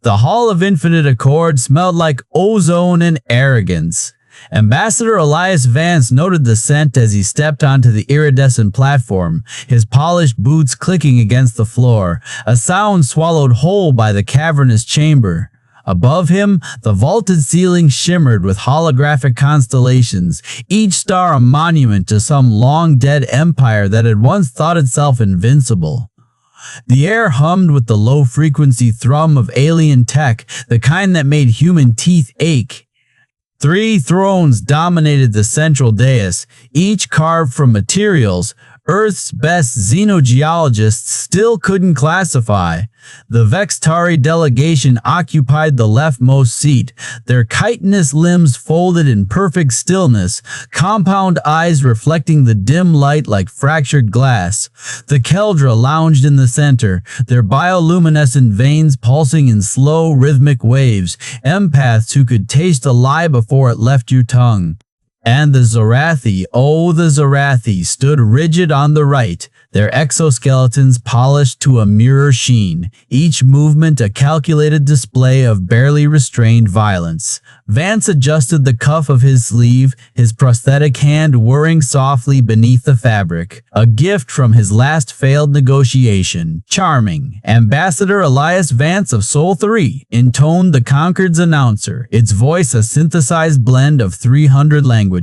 The Hall of Infinite Accord smelled like ozone and arrogance. Ambassador Elias Vance noted the scent as he stepped onto the iridescent platform, his polished boots clicking against the floor, a sound swallowed whole by the cavernous chamber. Above him, the vaulted ceiling shimmered with holographic constellations, each star a monument to some long-dead empire that had once thought itself invincible. The air hummed with the low-frequency thrum of alien tech, the kind that made human teeth ache. 3 thrones dominated the central dais, each carved from materials Earth's best xenogeologists still couldn't classify. The Vextari delegation occupied the leftmost seat, their chitinous limbs folded in perfect stillness, compound eyes reflecting the dim light like fractured glass. The Keldra lounged in the center, their bioluminescent veins pulsing in slow, rhythmic waves, empaths who could taste a lie before it left your tongue. And the Zorathi, oh the Zorathi, stood rigid on the right, their exoskeletons polished to a mirror sheen, each movement a calculated display of barely restrained violence. Vance adjusted the cuff of his sleeve, his prosthetic hand whirring softly beneath the fabric, a gift from his last failed negotiation. Charming. Ambassador Elias Vance of Sol 3 intoned the Concord's announcer, its voice a synthesized blend of 300 languages.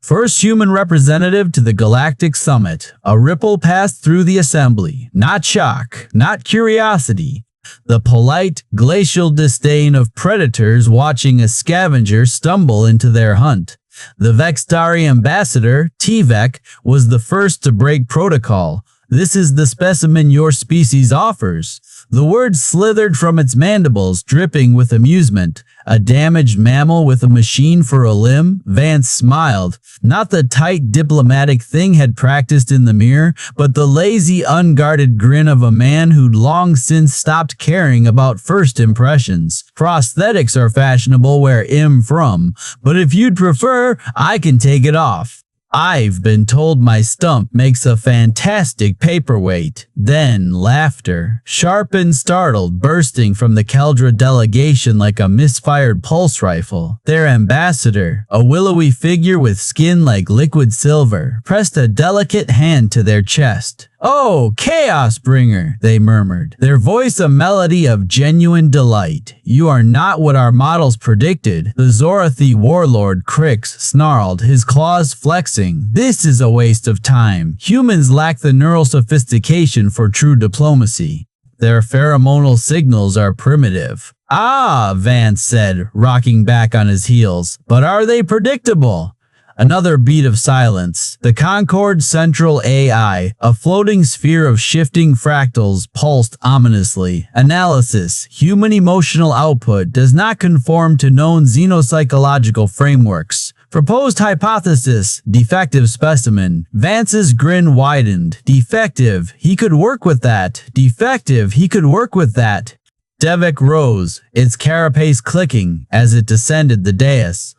First human representative to the Galactic Summit. A ripple passed through the assembly. Not shock, not curiosity. The polite, glacial disdain of predators watching a scavenger stumble into their hunt. The Vextari ambassador, Tvek, was the first to break protocol. This is the specimen your species offers. The word slithered from its mandibles, dripping with amusement. A damaged mammal with a machine for a limb? Vance smiled. Not the tight diplomatic thing had practiced in the mirror, but the lazy, unguarded grin of a man who'd long since stopped caring about first impressions. Prosthetics are fashionable where I'm from, but if you'd prefer, I can take it off. I've been told my stump makes a fantastic paperweight. Then laughter, sharp and startled, bursting from the Keldra delegation like a misfired pulse rifle. Their ambassador, a willowy figure with skin like liquid silver, pressed a delicate hand to their chest. "Oh, Chaos Bringer," they murmured, their voice a melody of genuine delight. "You are not what our models predicted." The Zorathi warlord Crix snarled, his claws flexing. "This is a waste of time. Humans lack the neural sophistication for true diplomacy. Their pheromonal signals are primitive." "Ah," Vance said, rocking back on his heels, "but are they predictable?" Another beat of silence. The Concord's central AI, a floating sphere of shifting fractals, pulsed ominously. Analysis. Human emotional output does not conform to known xenopsychological frameworks. Proposed hypothesis. Defective specimen. Vance's grin widened. Defective. He could work with that. Defective. He could work with that. Devek rose, its carapace clicking as it descended the dais.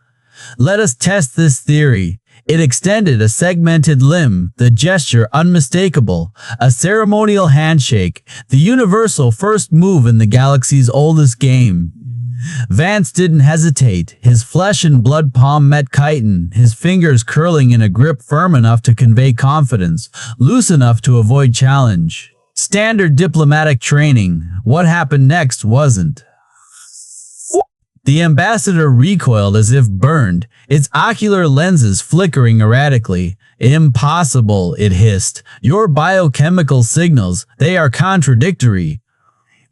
"Let us test this theory." It extended a segmented limb, the gesture unmistakable, a ceremonial handshake, the universal first move in the galaxy's oldest game. Vance didn't hesitate. His flesh and blood palm met chitin, his fingers curling in a grip firm enough to convey confidence, loose enough to avoid challenge. Standard diplomatic training. What happened next wasn't. The ambassador recoiled as if burned, its ocular lenses flickering erratically. "Impossible," it hissed. "Your biochemical signals, they are contradictory."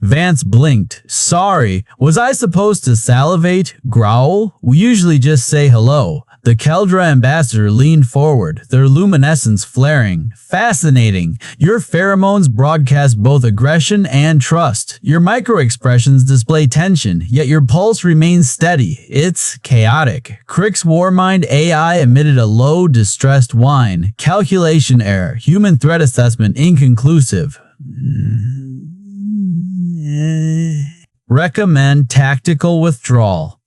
Vance blinked. "Sorry, was I supposed to salivate? Growl? We usually just say hello." The Keldra ambassador leaned forward, their luminescence flaring. "Fascinating. Your pheromones broadcast both aggression and trust. Your microexpressions display tension, yet your pulse remains steady. It's chaotic." Crick's Warmind AI emitted a low, distressed whine. "Calculation error. Human threat assessment inconclusive. Recommend tactical withdrawal."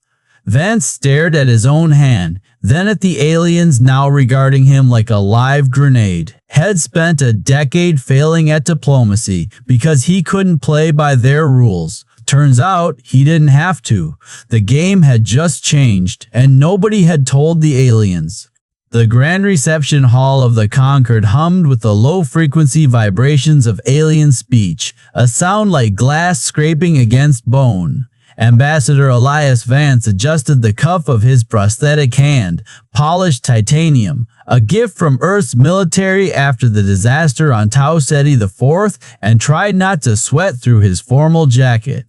Vance stared at his own hand, then at the aliens now regarding him like a live grenade. Had spent a decade failing at diplomacy because he couldn't play by their rules. Turns out he didn't have to. The game had just changed, and nobody had told the aliens. The grand reception hall of the Concord hummed with the low-frequency vibrations of alien speech, a sound like glass scraping against bone. Ambassador Elias Vance adjusted the cuff of his prosthetic hand, polished titanium, a gift from Earth's military after the disaster on Tau Ceti IV, and tried not to sweat through his formal jacket.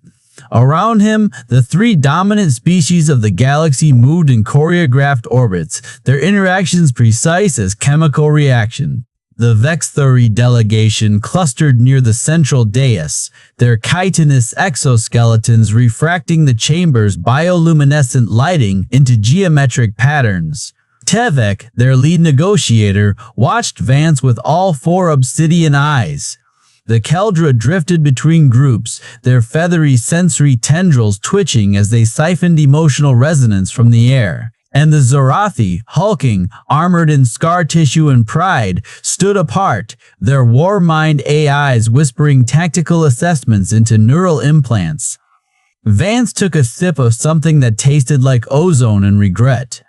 Around him, the three dominant species of the galaxy moved in choreographed orbits, their interactions precise as chemical reaction. The Vexthari delegation clustered near the central dais, their chitinous exoskeletons refracting the chamber's bioluminescent lighting into geometric patterns. Tevek, their lead negotiator, watched Vance with all four obsidian eyes. The Keldra drifted between groups, their feathery sensory tendrils twitching as they siphoned emotional resonance from the air. And the Zorathi, hulking, armored in scar tissue and pride, stood apart, their war-mind AIs whispering tactical assessments into neural implants. Vance took a sip of something that tasted like ozone and regret.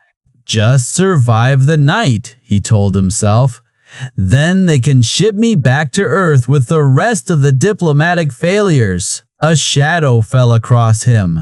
Just survive the night, he told himself. Then they can ship me back to Earth with the rest of the diplomatic failures. A shadow fell across him.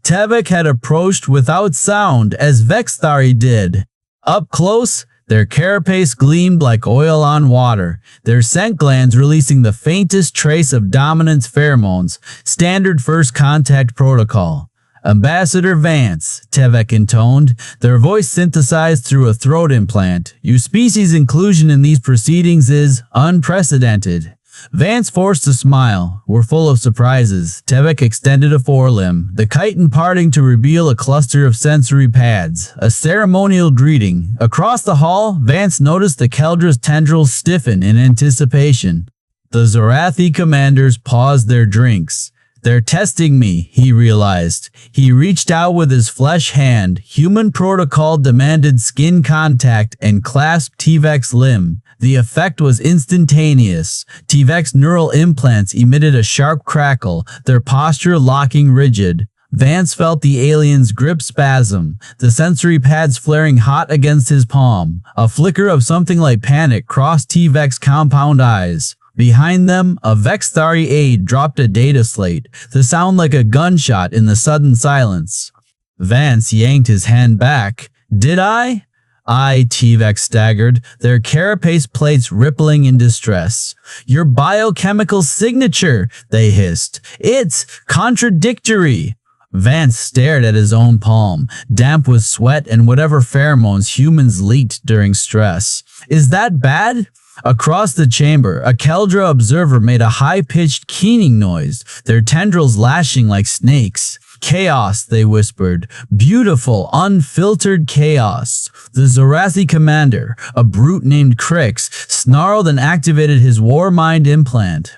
Tevek had approached without sound as Vexthari did. Up close, their carapace gleamed like oil on water, their scent glands releasing the faintest trace of dominance pheromones, standard first contact protocol. Ambassador Vance, Tevek intoned, their voice synthesized through a throat implant. Your species' inclusion in these proceedings is unprecedented. Vance forced a smile. We're full of surprises. Tevek extended a forelimb, the chitin parting to reveal a cluster of sensory pads. A ceremonial greeting. Across the hall, Vance noticed the Keldra's tendrils stiffen in anticipation. The Zorathi commanders paused their drinks. They're testing me, he realized. He reached out with his flesh hand. Human protocol demanded skin contact and clasped Tevek's limb. The effect was instantaneous. Tevek's neural implants emitted a sharp crackle, their posture locking rigid. Vance felt the alien's grip spasm, the sensory pads flaring hot against his palm. A flicker of something like panic crossed Tevek's compound eyes. Behind them, a Vexthari aide dropped a data slate, the sound like a gunshot in the sudden silence. Vance yanked his hand back. Did I? Tevek staggered, their carapace plates rippling in distress. Your biochemical signature, they hissed. It's contradictory. Vance stared at his own palm, damp with sweat and whatever pheromones humans leaked during stress. Is that bad? Across the chamber, a Keldra observer made a high-pitched keening noise, their tendrils lashing like snakes. Chaos, they whispered. Beautiful, unfiltered chaos. The Zorathi commander, a brute named Crix, snarled and activated his war mind implant.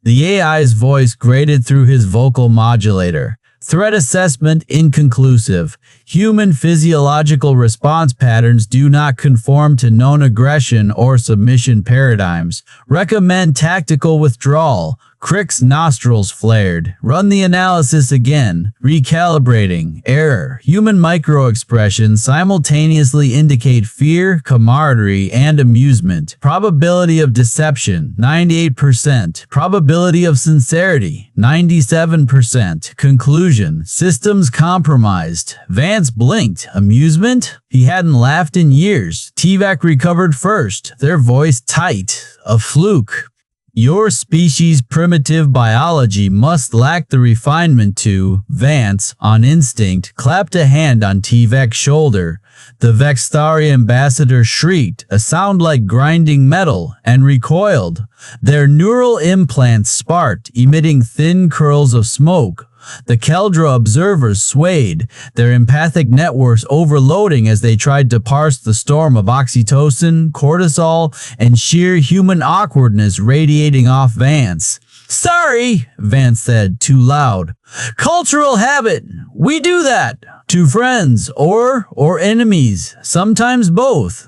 The AI's voice grated through his vocal modulator. Threat assessment inconclusive. Human physiological response patterns do not conform to known aggression or submission paradigms. Recommend tactical withdrawal. Crick's nostrils flared. Run the analysis again. Recalibrating. Error. Human microexpressions simultaneously indicate fear, camaraderie, and amusement. Probability of deception, 98%. Probability of sincerity, 97%. Conclusion. Systems compromised. Vance blinked. Amusement? He hadn't laughed in years. Tevek recovered first, their voice tight. A fluke. Your species' primitive biology must lack the refinement to, Vance, on instinct, clapped a hand on Tevek's shoulder. The Vexthari ambassador shrieked, a sound like grinding metal, and recoiled. Their neural implants sparked, emitting thin curls of smoke. The Keldra observers swayed, their empathic networks overloading as they tried to parse the storm of oxytocin, cortisol, and sheer human awkwardness radiating off Vance. Sorry, Vance said, too loud. Cultural habit. We do that. To friends or enemies, sometimes both.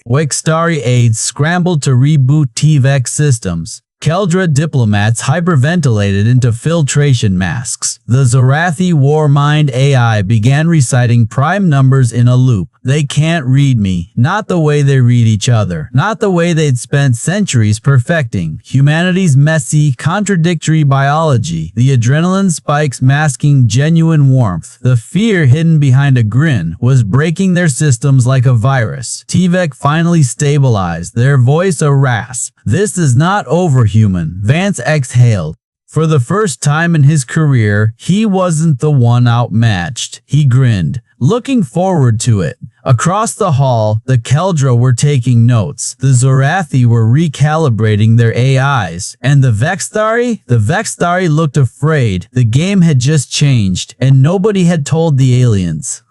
Vexthari aides scrambled to reboot Tevek's systems. Keldra diplomats hyperventilated into filtration masks. The Zorathi Warmind AI began reciting prime numbers in a loop. They can't read me. Not the way they read each other. Not the way they'd spent centuries perfecting. Humanity's messy, contradictory biology. The adrenaline spikes masking genuine warmth. The fear hidden behind a grin was breaking their systems like a virus. Tvek finally stabilized, their voice a rasp. This is not overhuman, Vance exhaled. For the first time in his career, he wasn't the one outmatched. He grinned, looking forward to it. Across the hall, the Keldra were taking notes. The Zorathi were recalibrating their AIs. And the Vexthari looked afraid. The game had just changed, and nobody had told the aliens.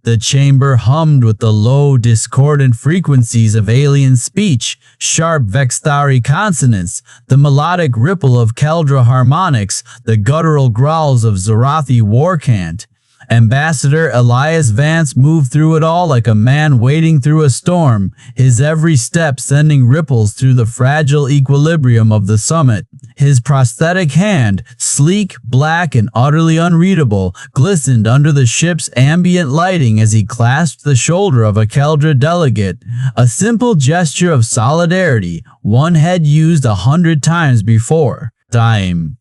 The chamber hummed with the low, discordant frequencies of alien speech, sharp Vexthari consonants, the melodic ripple of Keldra harmonics, the guttural growls of Zorathi war cant. Ambassador Elias Vance moved through it all like a man wading through a storm, his every step sending ripples through the fragile equilibrium of the summit. His prosthetic hand, sleek, black, and utterly unreadable, glistened under the ship's ambient lighting as he clasped the shoulder of a Keldra delegate. A simple gesture of solidarity, one had used 100 times before.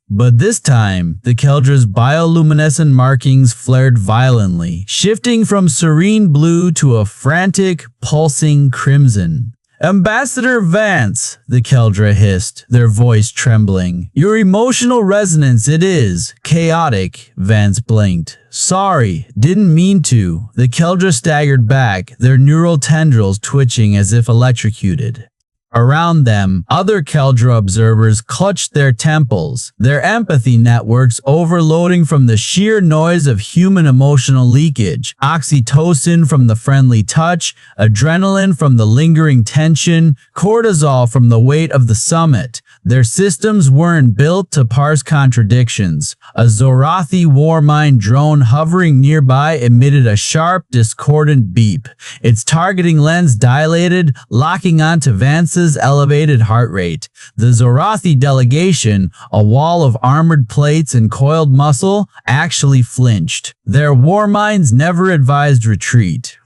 But this time, the Keldra's bioluminescent markings flared violently, shifting from serene blue to a frantic, pulsing crimson. "Ambassador Vance," the Keldra hissed, their voice trembling. "Your emotional resonance, it is chaotic," Vance blinked. "Sorry, didn't mean to." The Keldra staggered back, their neural tendrils twitching as if electrocuted. Around them, other Keldra observers clutched their temples, their empathy networks overloading from the sheer noise of human emotional leakage, oxytocin from the friendly touch, adrenaline from the lingering tension, cortisol from the weight of the summit. Their systems weren't built to parse contradictions. A Zorathi Warmind drone hovering nearby emitted a sharp, discordant beep. Its targeting lens dilated, locking onto Vance's elevated heart rate. The Zorathi delegation, a wall of armored plates and coiled muscle, actually flinched. Their Warminds never advised retreat.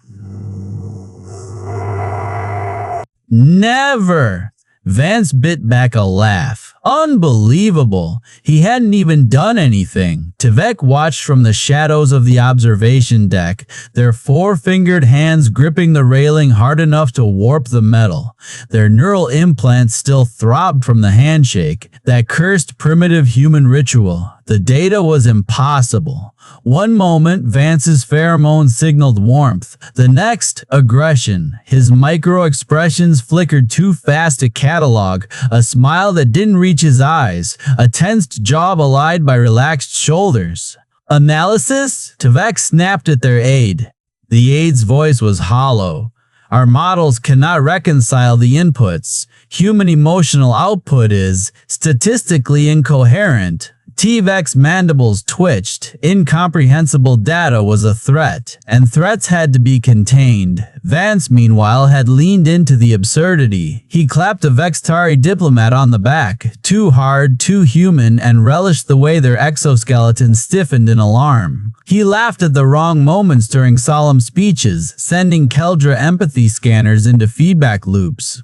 Never! Vance bit back a laugh. Unbelievable. He hadn't even done anything. Tvek watched from the shadows of the observation deck, their four-fingered hands gripping the railing hard enough to warp the metal. Their neural implants still throbbed from the handshake, that cursed primitive human ritual. The data was impossible. One moment, Vance's pheromones signaled warmth. The next, aggression. His microexpressions flickered too fast to catalog. A smile that didn't reach his eyes. A tensed jaw belied by relaxed shoulders. Analysis? Tvek snapped at their aide. The aide's voice was hollow. Our models cannot reconcile the inputs. Human emotional output is statistically incoherent. Tvek's mandibles twitched. Incomprehensible data was a threat, and threats had to be contained. Vance, meanwhile, had leaned into the absurdity. He clapped a Vexthari diplomat on the back, too hard, too human, and relished the way their exoskeletons stiffened in alarm. He laughed at the wrong moments during solemn speeches, sending Keldra empathy scanners into feedback loops.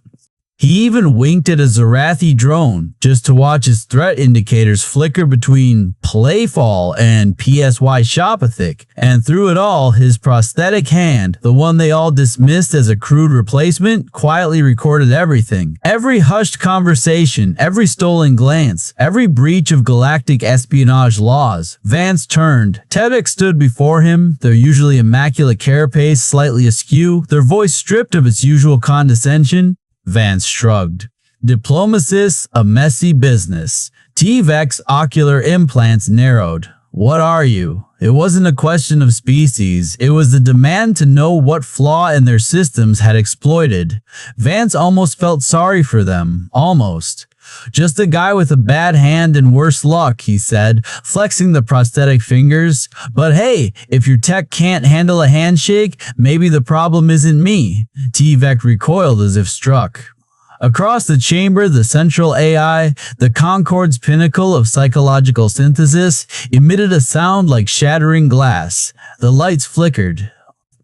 He even winked at a Zorathi drone, just to watch his threat indicators flicker between playful and PSY shopathic. And through it all, his prosthetic hand, the one they all dismissed as a crude replacement, quietly recorded everything. Every hushed conversation, every stolen glance, every breach of galactic espionage laws. Vance turned. Tvek stood before him, their usually immaculate carapace slightly askew, their voice stripped of its usual condescension. Vance shrugged. Diplomacists, a messy business. Tvek's ocular implants narrowed. What are you? It wasn't a question of species. It was the demand to know what flaw in their systems had exploited. Vance almost felt sorry for them. Almost. Just a guy with a bad hand and worse luck, he said, flexing the prosthetic fingers. But hey, if your tech can't handle a handshake, maybe the problem isn't me. Tvek recoiled as if struck. Across the chamber, the central AI, the Concorde's pinnacle of psychological synthesis, emitted a sound like shattering glass. The lights flickered.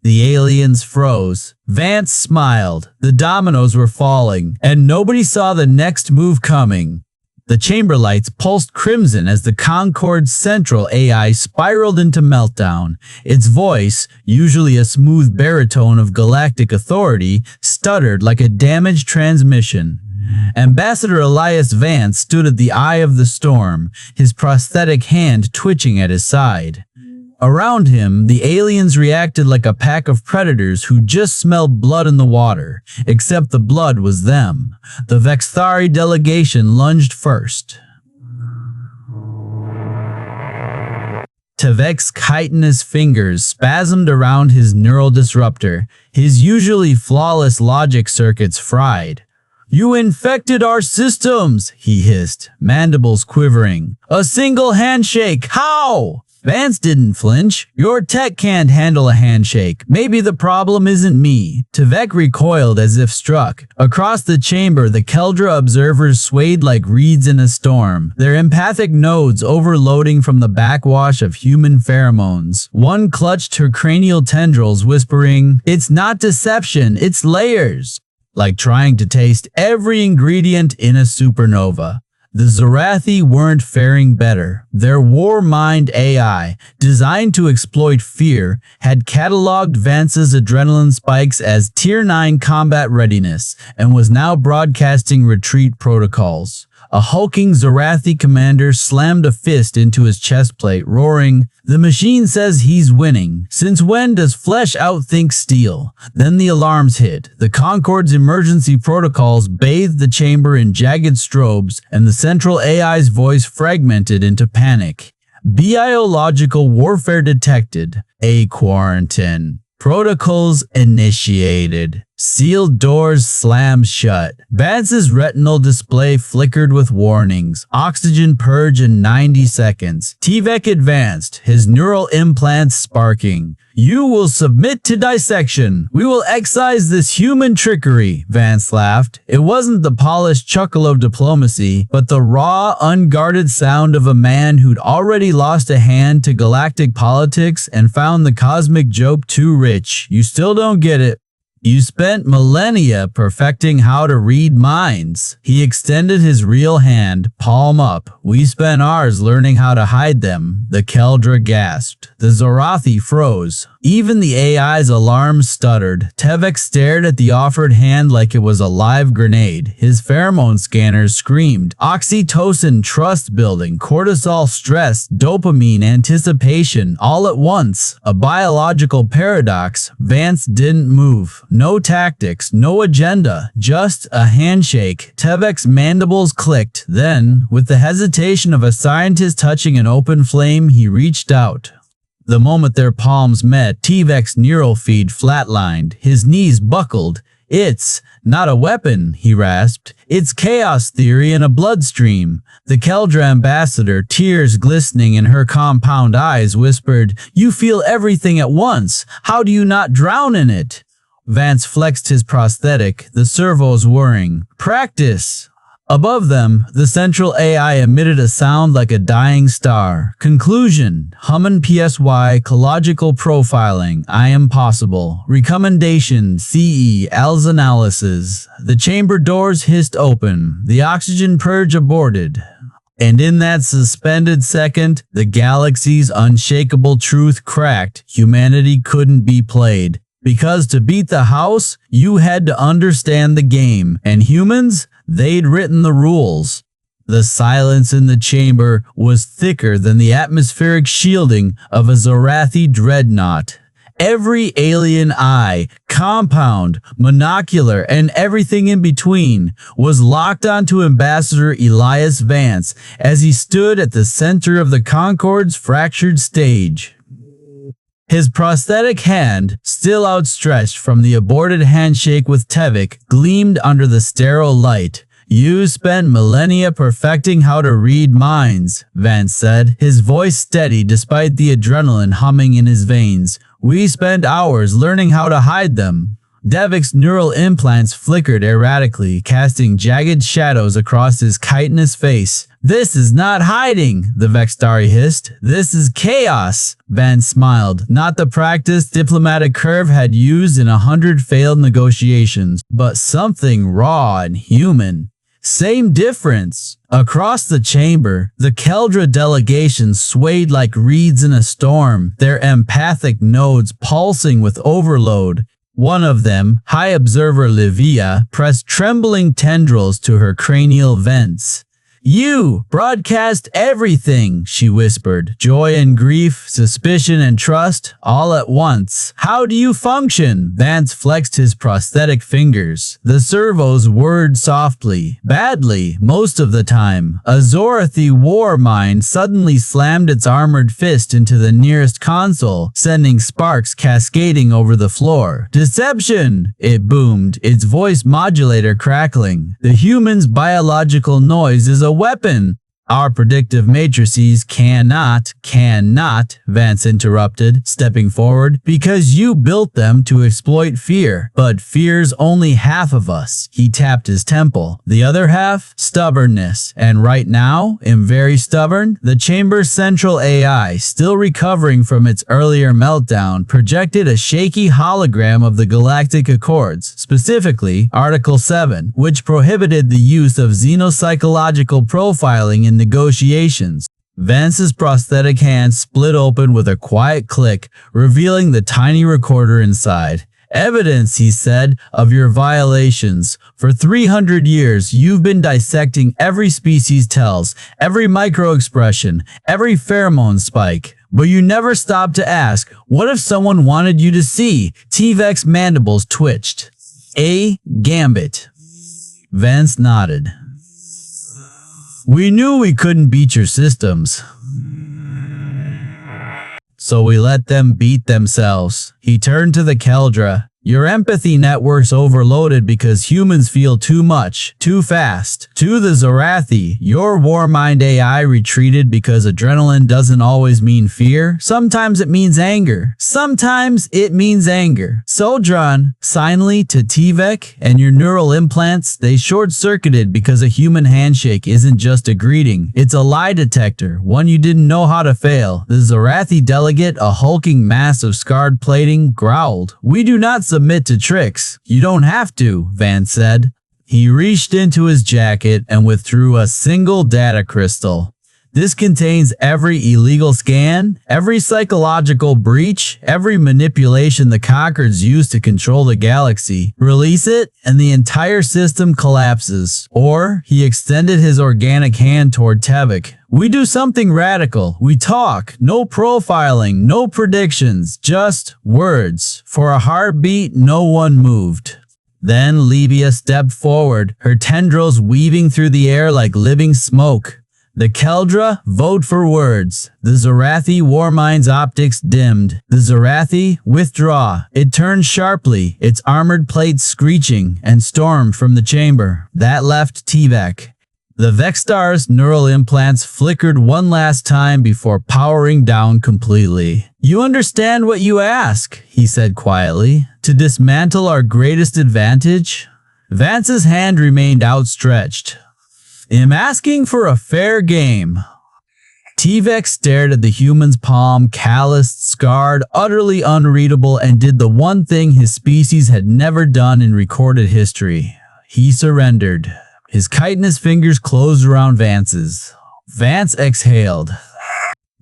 The aliens froze. Vance smiled. The dominoes were falling, and nobody saw the next move coming. The chamber lights pulsed crimson as the Concorde's central AI spiraled into meltdown. Its voice, usually a smooth baritone of galactic authority, stuttered like a damaged transmission. Ambassador Elias Vance stood at the eye of the storm, his prosthetic hand twitching at his side. Around him, the aliens reacted like a pack of predators who just smelled blood in the water, except the blood was them. The Vexthari delegation lunged first. Tevek's chitinous fingers spasmed around his neural disruptor, his usually flawless logic circuits fried. "You infected our systems," he hissed, mandibles quivering. "A single handshake, how?" Vance didn't flinch. "Your tech can't handle a handshake. Maybe the problem isn't me." Tevek recoiled as if struck. Across the chamber, the Keldra observers swayed like reeds in a storm, their empathic nodes overloading from the backwash of human pheromones. One clutched her cranial tendrils, whispering, "It's not deception, it's layers." Like trying to taste every ingredient in a supernova. The Zorathi weren't faring better. Their war mind AI, designed to exploit fear, had cataloged Vance's adrenaline spikes as Tier 9 combat readiness and was now broadcasting retreat protocols. A hulking Zorathi commander slammed a fist into his chest plate, roaring, "The machine says he's winning. Since when does flesh outthink steel?" Then the alarms hit. The Concorde's emergency protocols bathed the chamber in jagged strobes, and the central AI's voice fragmented into panic. Biological warfare detected. A quarantine. Protocols initiated. Sealed doors slammed shut. Vance's retinal display flickered with warnings. Oxygen purge in 90 seconds. Tevek advanced, his neural implants sparking. "You will submit to dissection. We will excise this human trickery," Vance laughed. It wasn't the polished chuckle of diplomacy, but the raw, unguarded sound of a man who'd already lost a hand to galactic politics and found the cosmic joke too rich. "You still don't get it. You spent millennia perfecting how to read minds." He extended his real hand, palm up. "We spent ours learning how to hide them." The Keldra gasped. The Zorathi froze. Even the AI's alarms stuttered. Tevek stared at the offered hand like it was a live grenade. His pheromone scanners screamed. Oxytocin trust building, cortisol stress, dopamine anticipation, all at once. A biological paradox. Vance didn't move. No tactics, no agenda, just a handshake. Tevek's mandibles clicked. Then, with the hesitation of a scientist touching an open flame, he reached out. The moment their palms met, Tevek's neural feed flatlined. His knees buckled. "It's not a weapon," he rasped. "It's chaos theory in a bloodstream." The Keldra ambassador, tears glistening in her compound eyes, whispered, "You feel everything at once. How do you not drown in it?" Vance flexed his prosthetic, the servos whirring. "Practice." Above them, the central AI emitted a sound like a dying star. Conclusion: Human PSY, ecological profiling, I am possible. Recommendation: CE, ALS analysis. The chamber doors hissed open. The oxygen purge aborted. And in that suspended second, the galaxy's unshakable truth cracked. Humanity couldn't be played. Because to beat the house, you had to understand the game. And humans? They'd written the rules. The silence in the chamber was thicker than the atmospheric shielding of a Zorathi dreadnought. Every alien eye, compound, monocular, and everything in between was locked onto Ambassador Elias Vance as he stood at the center of the Concorde's fractured stage. His prosthetic hand, still outstretched from the aborted handshake with Tevek, gleamed under the sterile light. "You spent millennia perfecting how to read minds," Vance said, his voice steady despite the adrenaline humming in his veins. "We spent hours learning how to hide them." Devik's neural implants flickered erratically, casting jagged shadows across his chitinous face. "This is not hiding," the Vextari hissed. "This is chaos." Vance smiled. Not the practiced diplomatic curve had used in 100 failed negotiations, but something raw and human. Same difference. Across the chamber, the Keldra delegation swayed like reeds in a storm, their empathic nodes pulsing with overload. One of them, High Observer Livia, pressed trembling tendrils to her cranial vents. "You broadcast everything," she whispered. "Joy and grief, suspicion and trust, all at once. How do you function?" Vance flexed his prosthetic fingers. The servos whirred softly. "Badly, most of the time." A Zorathi war mind suddenly slammed its armored fist into the nearest console, sending sparks cascading over the floor. "Deception!" it boomed, its voice modulator crackling. "The human's biological noise is a weapon." "Our predictive matrices cannot, Vance interrupted, stepping forward, "because you built them to exploit fear. But fear's only half of us." He tapped his temple. "The other half? Stubbornness. And right now, I'm very stubborn." The chamber's central AI, still recovering from its earlier meltdown, projected a shaky hologram of the Galactic Accords, specifically Article 7, which prohibited the use of xenopsychological profiling in negotiations. Vance's prosthetic hand split open with a quiet click, revealing the tiny recorder inside. "Evidence," he said, "of your violations. For 300 years, you've been dissecting every species tells, every microexpression, every pheromone spike. But you never stopped to ask, what if someone wanted you to see?" Tvek's mandibles twitched. "A gambit." Vance nodded. "We knew we couldn't beat your systems, so we let them beat themselves." He turned to the Keldra. "Your empathy network's overloaded because humans feel too much, too fast." To the Zorathi, "Your Warmind AI retreated because adrenaline doesn't always mean fear. Sometimes it means anger. Sometimes it means anger." Soldran, signally to Tvek, "And your neural implants, they short-circuited because a human handshake isn't just a greeting. It's a lie detector, one you didn't know how to fail." The Zorathi delegate, a hulking mass of scarred plating, growled. "We do not submit to tricks." "You don't have to," Vance said. He reached into his jacket and withdrew a single data crystal. "This contains every illegal scan, every psychological breach, every manipulation the Concords use to control the galaxy. Release it, and the entire system collapses." Or, he extended his organic hand toward Tevik. "We do something radical. We talk. No profiling, no predictions, just words." For a heartbeat, no one moved. Then Livia stepped forward, her tendrils weaving through the air like living smoke. The Keldra, vote for words. The Zorathi Warmind's optics dimmed. The Zorathi, withdraw. It turned sharply, its armored plates screeching, and stormed from the chamber. That left Tvek. The Vextar's neural implants flickered one last time before powering down completely. "You understand what you ask," he said quietly. "To dismantle our greatest advantage?" Vance's hand remained outstretched. "I'm asking for a fair game." Tvek stared at the human's palm, calloused, scarred, utterly unreadable, and did the one thing his species had never done in recorded history. He surrendered. His chitinous fingers closed around Vance's. Vance exhaled.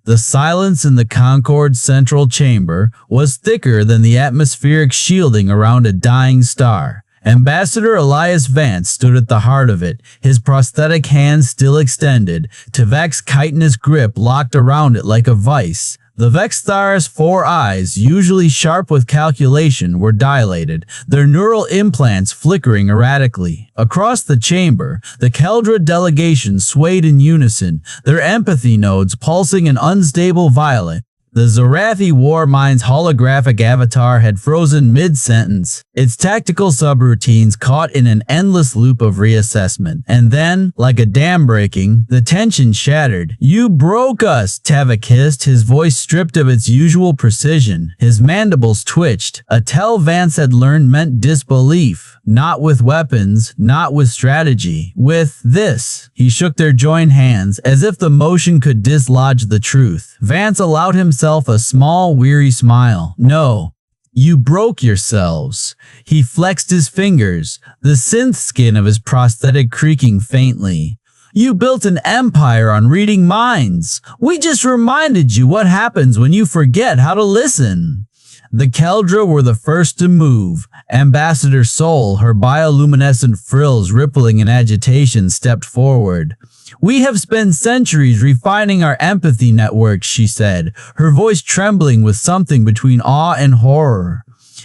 The silence in the Concord's central chamber was thicker than the atmospheric shielding around a dying star. Ambassador Elias Vance stood at the heart of it, his prosthetic hand still extended, Tvek's chitinous grip locked around it like a vice. The Vexthar's 4 eyes, usually sharp with calculation, were dilated, their neural implants flickering erratically. Across the chamber, the Keldra delegation swayed in unison, their empathy nodes pulsing an unstable violet. The Zorathi Warmind's holographic avatar had frozen mid-sentence, its tactical subroutines caught in an endless loop of reassessment. And then, like a dam breaking, the tension shattered. "You broke us," Tavik hissed, his voice stripped of its usual precision. His mandibles twitched. A tell Vance had learned meant disbelief. Not with weapons, not with strategy, with this. He shook their joined hands, as if the motion could dislodge the truth. Vance allowed himself a small, weary smile. "No. You broke yourselves." He flexed his fingers, the synth skin of his prosthetic creaking faintly. "You built an empire on reading minds. We just reminded you what happens when you forget how to listen." The Keldra were the first to move. Ambassador Sol, her bioluminescent frills rippling in agitation, stepped forward. "We have spent centuries refining our empathy networks," she said, her voice trembling with something between awe and horror.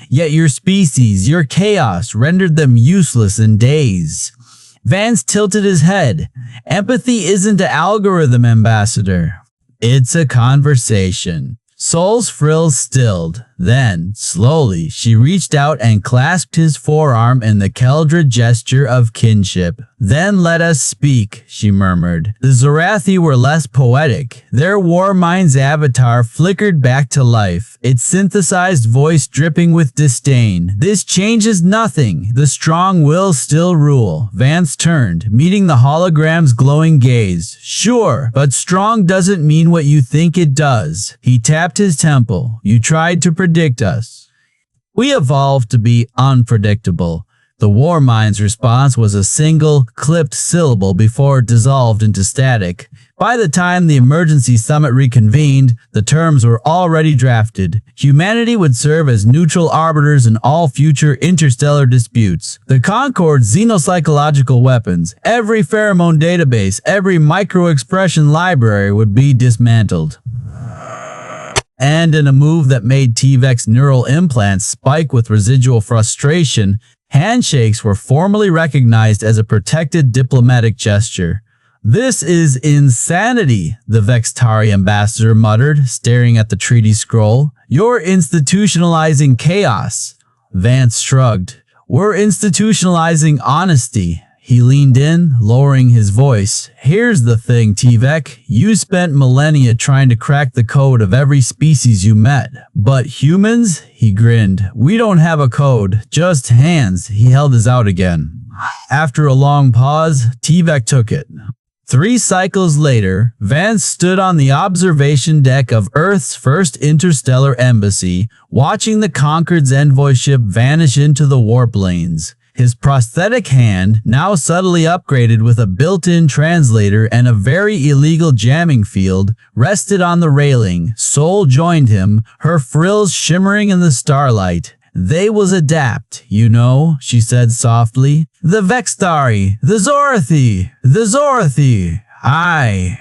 "Yet your species, your chaos, rendered them useless in days." Vance tilted his head. "Empathy isn't an algorithm, Ambassador. It's a conversation." Sol's frills stilled. Then, slowly, she reached out and clasped his forearm in the Keldra gesture of kinship. "Then let us speak," she murmured. The Zorathi were less poetic. Their Warmind's avatar flickered back to life, its synthesized voice dripping with disdain. "This changes nothing. The strong will still rule." Vance turned, meeting the hologram's glowing gaze. "Sure, but strong doesn't mean what you think it does." He tapped his temple. "You tried to predict us. We evolved to be unpredictable." The Warmind's response was a single, clipped syllable before it dissolved into static. By the time the emergency summit reconvened, the terms were already drafted. Humanity would serve as neutral arbiters in all future interstellar disputes. The Concord's xenopsychological weapons, every pheromone database, every microexpression library would be dismantled. And in a move that made Tavik's neural implants spike with residual frustration, handshakes were formally recognized as a protected diplomatic gesture. "This is insanity," the Vextari ambassador muttered, staring at the treaty scroll. "You're institutionalizing chaos." Vance shrugged. "We're institutionalizing honesty." He leaned in, lowering his voice. "Here's the thing, Tavik. You spent millennia trying to crack the code of every species you met. But humans?" He grinned. "We don't have a code, just hands." He held his out again. After a long pause, Tavik took it. 3 cycles later, Vance stood on the observation deck of Earth's first interstellar embassy, watching the Concord's envoy ship vanish into the warp lanes. His prosthetic hand, now subtly upgraded with a built-in translator and a very illegal jamming field, rested on the railing. Sol joined him, her frills shimmering in the starlight. "They was adapt, you know," she said softly. "The Vextari, the Zorathi, aye.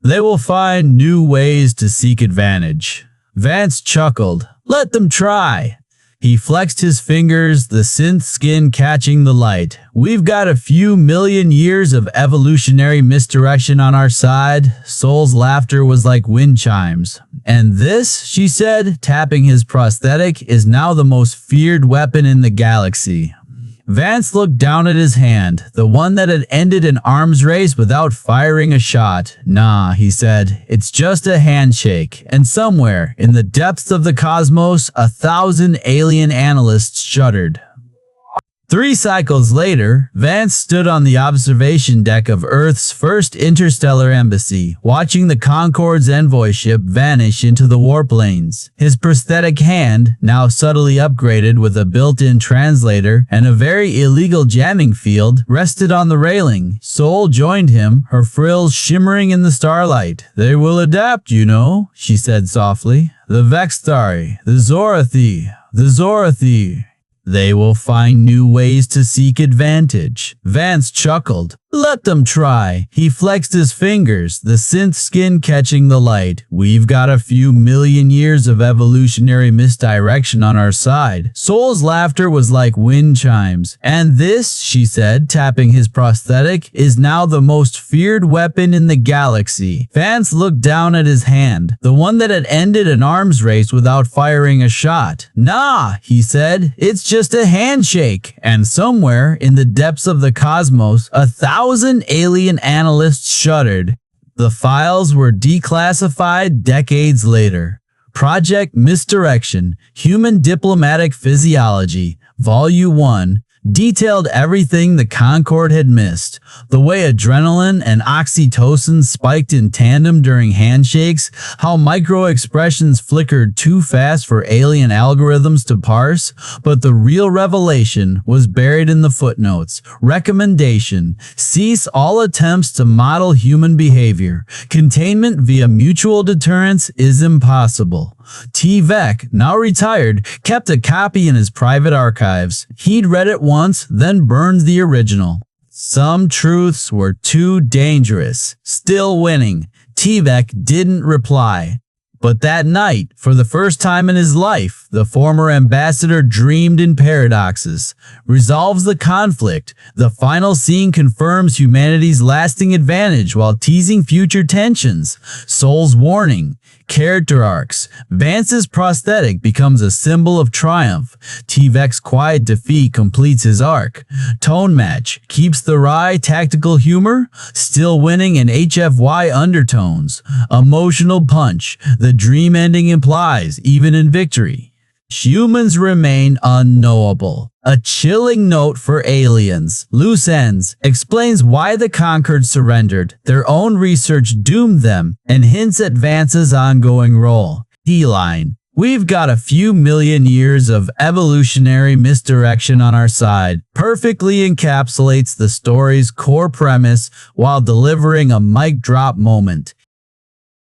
They will find new ways to seek advantage." Vance chuckled. "Let them try." He flexed his fingers, the synth skin catching the light. "We've got a few million years of evolutionary misdirection on our side." Sol's laughter was like wind chimes. "And this," she said, tapping his prosthetic, "is now the most feared weapon in the galaxy." Vance looked down at his hand, the one that had ended an arms race without firing a shot. "Nah," he said, "it's just a handshake." And somewhere, in the depths of the cosmos, 1,000 alien analysts shuddered. 3 cycles later, Vance stood on the observation deck of Earth's first interstellar embassy, watching the Concord's envoy ship vanish into the warp lanes. His prosthetic hand, now subtly upgraded with a built-in translator and a very illegal jamming field, rested on the railing. Sol joined him, her frills shimmering in the starlight. "They will adapt, you know," she said softly. "The Vextari, the Zorathi. They will find new ways to seek advantage. Vance chuckled. Let them try. He flexed his fingers, the synth skin catching the light. We've got a few million years of evolutionary misdirection on our side. Soul's laughter was like wind chimes. And this, she said, tapping his prosthetic, is now the most feared weapon in the galaxy. Vance looked down at his hand, the one that had ended an arms race without firing a shot. Nah, he said, it's just a handshake. And somewhere in the depths of the cosmos, 1,000 alien analysts shuddered. The files were declassified decades later. Project Misdirection, Human Diplomatic Physiology, Volume 1, detailed everything the Concorde had missed. The way adrenaline and oxytocin spiked in tandem during handshakes, how microexpressions flickered too fast for alien algorithms to parse, but the real revelation was buried in the footnotes. Recommendation: cease all attempts to model human behavior. Containment via mutual deterrence is impossible. T-Vec, now retired, kept a copy in his private archives. He'd read it once, then burned the original. Some truths were too dangerous. Still winning. T-Vec didn't reply. But that night, for the first time in his life, the former ambassador dreamed in paradoxes. Resolves the conflict. The final scene confirms humanity's lasting advantage while teasing future tensions. Soul's warning. Character arcs. Vance's prosthetic becomes a symbol of triumph. T-Vec's quiet defeat completes his arc. Tone match. Keeps the wry tactical humor, still winning in HFY undertones. Emotional punch. The dream ending implies, even in victory. Humans remain unknowable. A chilling note for aliens. Loose ends explains why the Concorde surrendered. Their own research doomed them and hints at Vance's ongoing role. D-line. We've got a few million years of evolutionary misdirection on our side. Perfectly encapsulates the story's core premise while delivering a mic drop moment.